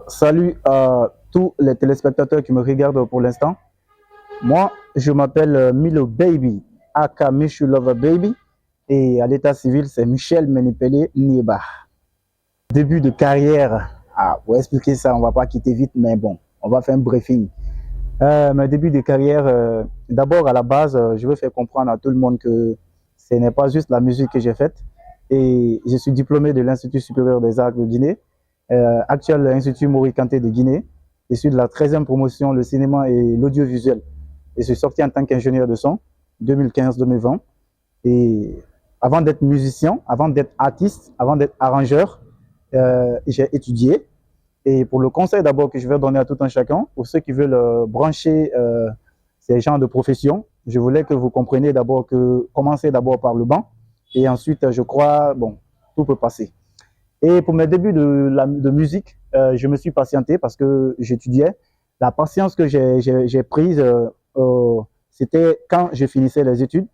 Salut à tous les téléspectateurs qui me regardent pour l'instant. Moi, je m'appelle Milo Baby, aka Michu Lover Baby, et à l'état civil, c'est Michel Menipelé Nieba. Début de carrière, pour expliquer ça, on va pas quitter vite, mais bon, on va faire un briefing. Mes débuts de carrière, d'abord à la base, je veux faire comprendre à tout le monde que ce n'est pas juste la musique que j'ai faite. Et je suis diplômé de l'Institut supérieur des arts de Guinée, actuel Institut Maurice Kanté de Guinée. Je suis de la 13e promotion, le cinéma et l'audiovisuel. Et je suis sorti en tant qu'ingénieur de son, 2015-2020. Et avant d'être musicien, avant d'être artiste, avant d'être arrangeur, j'ai étudié. Et pour le conseil d'abord que je vais donner à tout un chacun, pour ceux qui veulent brancher ces genres de profession, je voulais que vous compreniez d'abord que commencez d'abord par le banc et ensuite, je crois, bon, tout peut passer. Et pour mes débuts de musique, je me suis patienté parce que j'étudiais. La patience que j'ai prise, c'était quand je finissais les études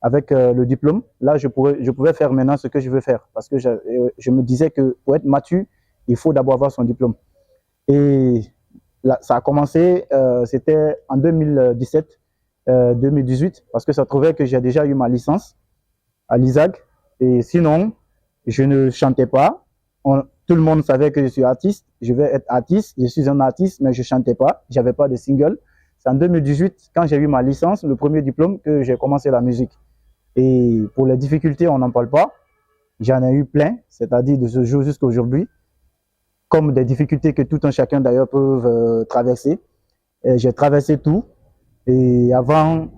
avec le diplôme. Là, je pouvais faire maintenant ce que je veux faire parce que je me disais que pour être mature, il faut d'abord avoir son diplôme. Et là, ça a commencé, c'était en 2017, 2018, parce que ça trouvait que j'ai déjà eu ma licence à l'ISAG. Et sinon, je ne chantais pas. Tout le monde savait que je suis artiste. Je vais être artiste. Je suis un artiste, mais je ne chantais pas. Je n'avais pas de single. C'est en 2018, quand j'ai eu ma licence, le premier diplôme, que j'ai commencé la musique. Et pour les difficultés, on n'en parle pas. J'en ai eu plein, c'est-à-dire de ce jour jusqu'à aujourd'hui, comme des difficultés que tout un chacun d'ailleurs peut traverser. J'ai traversé tout. Et avant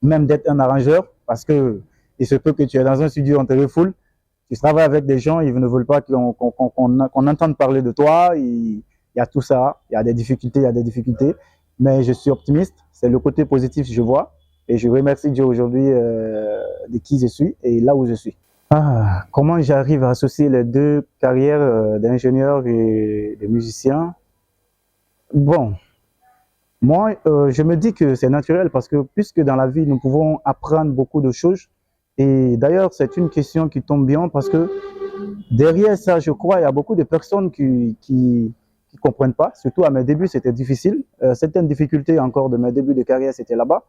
même d'être un arrangeur, parce que il se peut que tu es dans un studio, on te refoule, tu travailles avec des gens, ils ne veulent pas qu'on entende parler de toi. Il y a tout ça, il y a des difficultés, il y a des difficultés. Mais je suis optimiste, c'est le côté positif que je vois. Et je remercie Dieu aujourd'hui de qui je suis et là où je suis. Comment j'arrive à associer les deux carrières d'ingénieur et de musicien? Bon, moi, je me dis que c'est naturel parce que puisque dans la vie, nous pouvons apprendre beaucoup de choses. Et d'ailleurs, c'est une question qui tombe bien parce que derrière ça, je crois, il y a beaucoup de personnes qui comprennent pas. Surtout à mes débuts, c'était difficile. Certaines difficultés encore de mes débuts de carrière, c'était là-bas.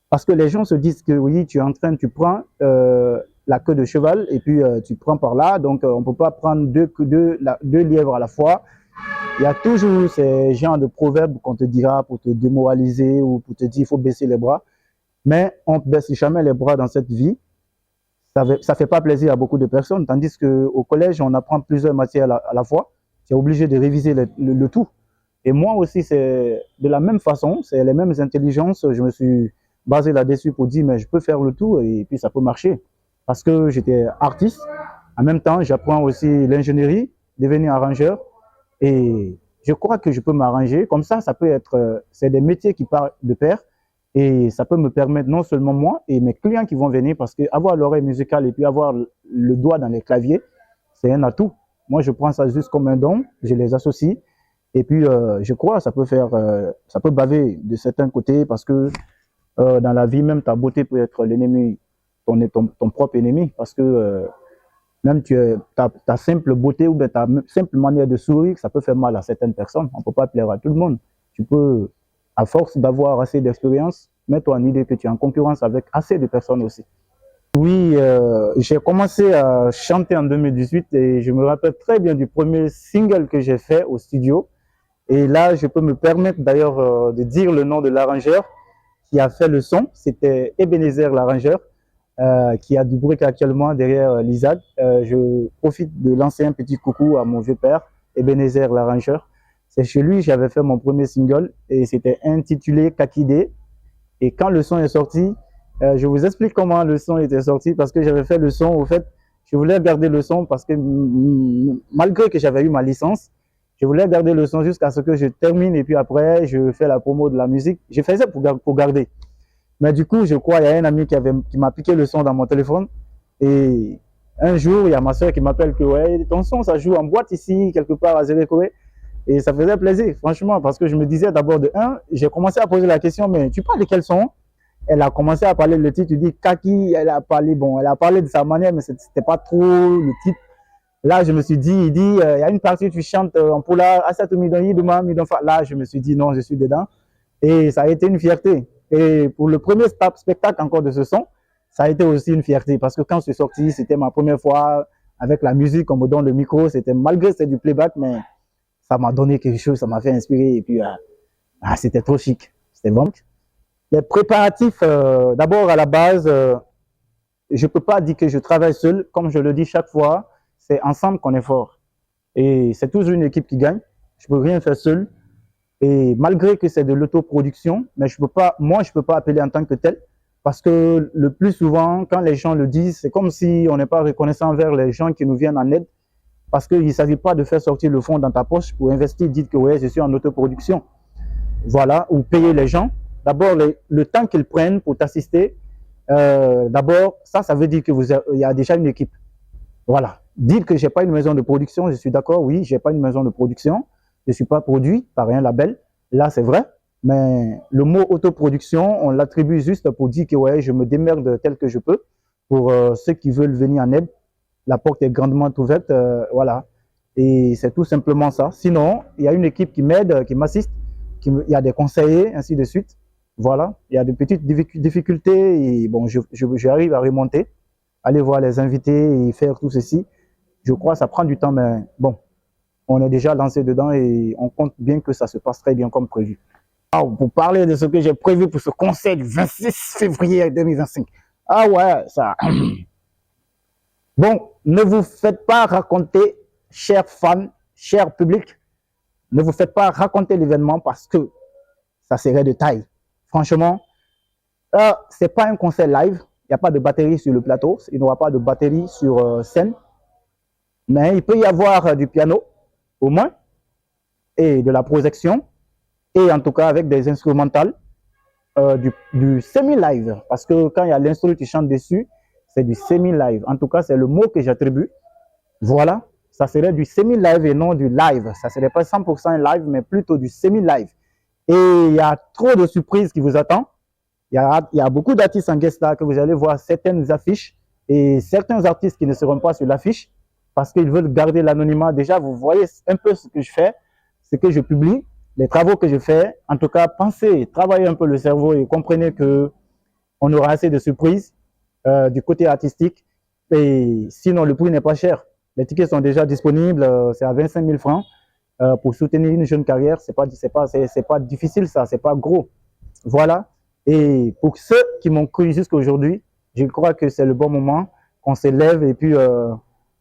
Parce que les gens se disent que oui, tu entraînes, tu prends la queue de cheval et puis tu prends par là. Donc, on ne peut pas prendre deux lièvres à la fois. Il y a toujours ces genres de proverbes qu'on te dira pour te démoraliser ou pour te dire qu'il faut baisser les bras. Mais on ne baisse jamais les bras dans cette vie. Ça ne fait pas plaisir à beaucoup de personnes. Tandis qu'au collège, on apprend plusieurs matières à la fois. Tu es obligé de réviser le tout. Et moi aussi, c'est de la même façon, c'est les mêmes intelligences. Je me suis basé là-dessus pour dire, mais je peux faire le tout et puis ça peut marcher. Parce que j'étais artiste. En même temps, j'apprends aussi l'ingénierie, devenir arrangeur. Et je crois que je peux m'arranger. Comme ça peut être, c'est des métiers qui partent de pair. Et ça peut me permettre non seulement moi et mes clients qui vont venir, parce qu'avoir l'oreille musicale et puis avoir le doigt dans les claviers, c'est un atout. Moi, je prends ça juste comme un don, je les associe. Et puis, je crois que ça peut baver de certains côtés parce que dans la vie, même ta beauté peut être l'ennemi, ton propre ennemi. Parce que même ta simple beauté ou ta simple manière de sourire, ça peut faire mal à certaines personnes. On ne peut pas plaire à tout le monde. Tu peux, à force d'avoir assez d'expérience, mettre en idée que tu es en concurrence avec assez de personnes aussi. Oui, j'ai commencé à chanter en 2018 et je me rappelle très bien du premier single que j'ai fait au studio. Et là, je peux me permettre d'ailleurs de dire le nom de l'arrangeur qui a fait le son. C'était Ebenezer l'arrangeur, qui a du bruit actuellement derrière l'ISAG. Je profite de lancer un petit coucou à mon vieux père, Ebenezer l'arrangeur. C'est chez lui que j'avais fait mon premier single et c'était intitulé Kakide. Et quand le son est sorti, je vous explique comment le son était sorti parce que j'avais fait le son, au fait, je voulais garder le son parce que malgré que j'avais eu ma licence, je voulais garder le son jusqu'à ce que je termine et puis après, je fais la promo de la musique. Je faisais pour garder. Mais du coup, je crois, il y a un ami qui m'a piqué le son dans mon téléphone. Et un jour, il y a ma soeur qui m'appelle que ouais, ton son, ça joue en boîte ici, quelque part à Zérékoé. Et ça faisait plaisir, franchement, parce que je me disais d'abord de un, j'ai commencé à poser la question, mais tu parles de quel son? Elle a commencé à parler le titre, tu dis Kaki, elle a parlé de sa manière, mais c'était pas trop le titre. Là, je me suis dit, il dit, il y a une partie où tu chantes en poula, là, je me suis dit, non, je suis dedans. Et ça a été une fierté. Et pour le premier spectacle encore de ce son, ça a été aussi une fierté parce que quand je suis sorti, c'était ma première fois avec la musique, on me donne le micro, c'était malgré c'est du playback, mais ça m'a donné quelque chose, ça m'a fait inspirer et puis c'était trop chic. C'était vraiment. Les préparatifs, d'abord à la base, je ne peux pas dire que je travaille seul, comme je le dis chaque fois, c'est ensemble qu'on est fort. Et c'est toujours une équipe qui gagne. Je ne peux rien faire seul. Et malgré que c'est de l'autoproduction, mais je peux pas, moi, je peux pas appeler en tant que tel. Parce que le plus souvent, quand les gens le disent, c'est comme si on n'est pas reconnaissant envers les gens qui nous viennent en aide. Parce qu'il ne s'agit pas de faire sortir le fonds dans ta poche pour investir, dire que ouais, je suis en autoproduction. Voilà, ou payer les gens. D'abord, le temps qu'ils prennent pour t'assister, d'abord, ça veut dire qu'il y a déjà une équipe. Voilà. Dire que je n'ai pas une maison de production, je suis d'accord, oui, je n'ai pas une maison de production. Je ne suis pas produit par un label. Là, c'est vrai. Mais le mot autoproduction, on l'attribue juste pour dire que ouais, je me démerde tel que je peux. Pour ceux qui veulent venir en aide, la porte est grandement ouverte. Voilà. Et c'est tout simplement ça. Sinon, il y a une équipe qui m'aide, qui m'assiste. Il y a des conseillers, ainsi de suite. Voilà. Il y a des petites difficultés et bon, j'arrive à remonter, aller voir les invités et faire tout ceci. Je crois que ça prend du temps, mais bon, on est déjà lancé dedans et on compte bien que ça se passe très bien comme prévu. Alors, pour parler de ce que j'ai prévu pour ce concert du 26 février 2025. Ah ouais, ça. Bon, ne vous faites pas raconter, chers fans, cher public, ne vous faites pas raconter l'événement parce que ça serait de taille. Franchement, ce n'est pas un concert live. Il n'y a pas de batterie sur le plateau. Il n'y aura pas de batterie sur scène. Mais il peut y avoir du piano, au moins, et de la projection, et en tout cas avec des instrumentales, du semi-live. Parce que quand il y a l'instru qui chante dessus, c'est du semi-live. En tout cas, c'est le mot que j'attribue. Voilà, ça serait du semi-live et non du live. Ça ne serait pas 100% live, mais plutôt du semi-live. Et il y a trop de surprises qui vous attendent. Il y a beaucoup d'artistes en guest star que vous allez voir certaines affiches et certains artistes qui ne seront pas sur l'affiche parce qu'ils veulent garder l'anonymat. Déjà, vous voyez un peu ce que je fais, ce que je publie, les travaux que je fais. En tout cas, pensez, travaillez un peu le cerveau et comprenez qu'on aura assez de surprises du côté artistique. Et sinon, le prix n'est pas cher. Les tickets sont déjà disponibles, c'est à 25 000 francs. Pour soutenir une jeune carrière, c'est pas difficile ça, c'est pas gros. Voilà. Et pour ceux qui m'ont cru jusqu'à aujourd'hui, je crois que c'est le bon moment qu'on s'élève et puis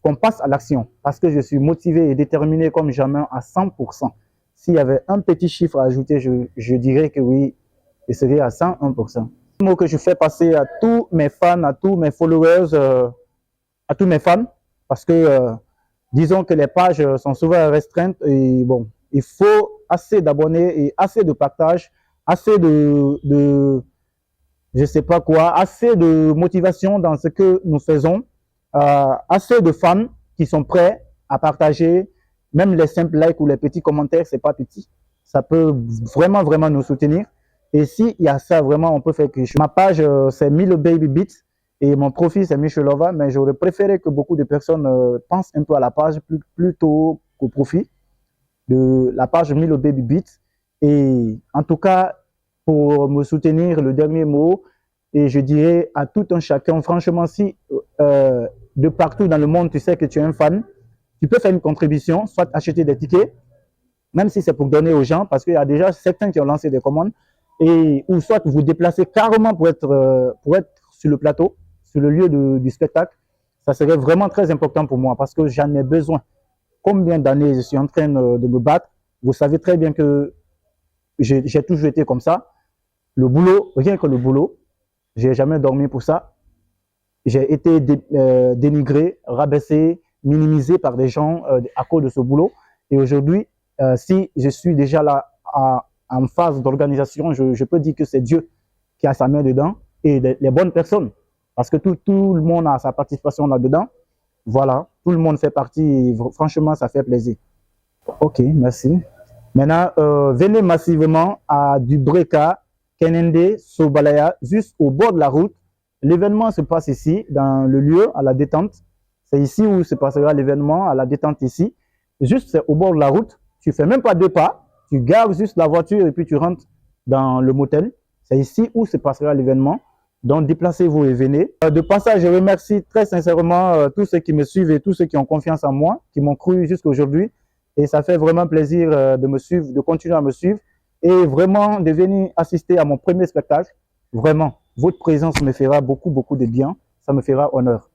qu'on passe à l'action. Parce que je suis motivé et déterminé comme jamais à 100%. S'il y avait un petit chiffre à ajouter, je dirais que oui, je serais à 101%. Un mot que je fais passer à tous mes fans, à tous mes followers, à tous mes fans, parce que disons que les pages sont souvent restreintes et bon, il faut assez d'abonnés et assez de partages, assez je sais pas quoi, assez de motivation dans ce que nous faisons, assez de fans qui sont prêts à partager, même les simples likes ou les petits commentaires, c'est pas petit. Ça peut vraiment, vraiment nous soutenir. Et s'il y a ça, vraiment, on peut faire quelque chose. Ma page, c'est Milo Baby Beats et mon profil, c'est Michelova, mais j'aurais préféré que beaucoup de personnes pensent un peu à la page plutôt qu'au profil de la page Milo Baby Beats. Et en tout cas, pour me soutenir, le dernier mot, et je dirais à tout un chacun, franchement, si de partout dans le monde, tu sais que tu es un fan, tu peux faire une contribution, soit acheter des tickets, même si c'est pour donner aux gens, parce qu'il y a déjà certains qui ont lancé des commandes, et, ou soit vous déplacer carrément pour être sur le plateau, sur le lieu du spectacle. Ça serait vraiment très important pour moi, parce que j'en ai besoin. Combien d'années je suis en train de me battre, vous savez très bien que j'ai toujours été comme ça. Le boulot, rien que le boulot, j'ai jamais dormi pour ça. J'ai été dénigré, rabaissé, minimisé par des gens à cause de ce boulot. Et aujourd'hui, si je suis déjà là en phase d'organisation, je peux dire que c'est Dieu qui a sa main dedans et les bonnes personnes. Parce que tout le monde a sa participation là-dedans. Voilà, tout le monde fait partie et franchement, ça fait plaisir. Ok, merci. Maintenant, venez massivement à Dubreka, Kenende, Sobalaya, juste au bord de la route. L'événement se passe ici, dans le lieu, à la détente. C'est ici où se passera l'événement, à la détente ici. Juste, c'est au bord de la route. Tu ne fais même pas 2 pas. Tu gares juste la voiture et puis tu rentres dans le motel. C'est ici où se passera l'événement. Donc, déplacez-vous et venez. De passage, je remercie très sincèrement tous ceux qui me suivent et tous ceux qui ont confiance en moi, qui m'ont cru jusqu'à aujourd'hui. Et ça fait vraiment plaisir de me suivre, de continuer à me suivre et vraiment de venir assister à mon premier spectacle. Vraiment, votre présence me fera beaucoup, beaucoup de bien. Ça me fera honneur.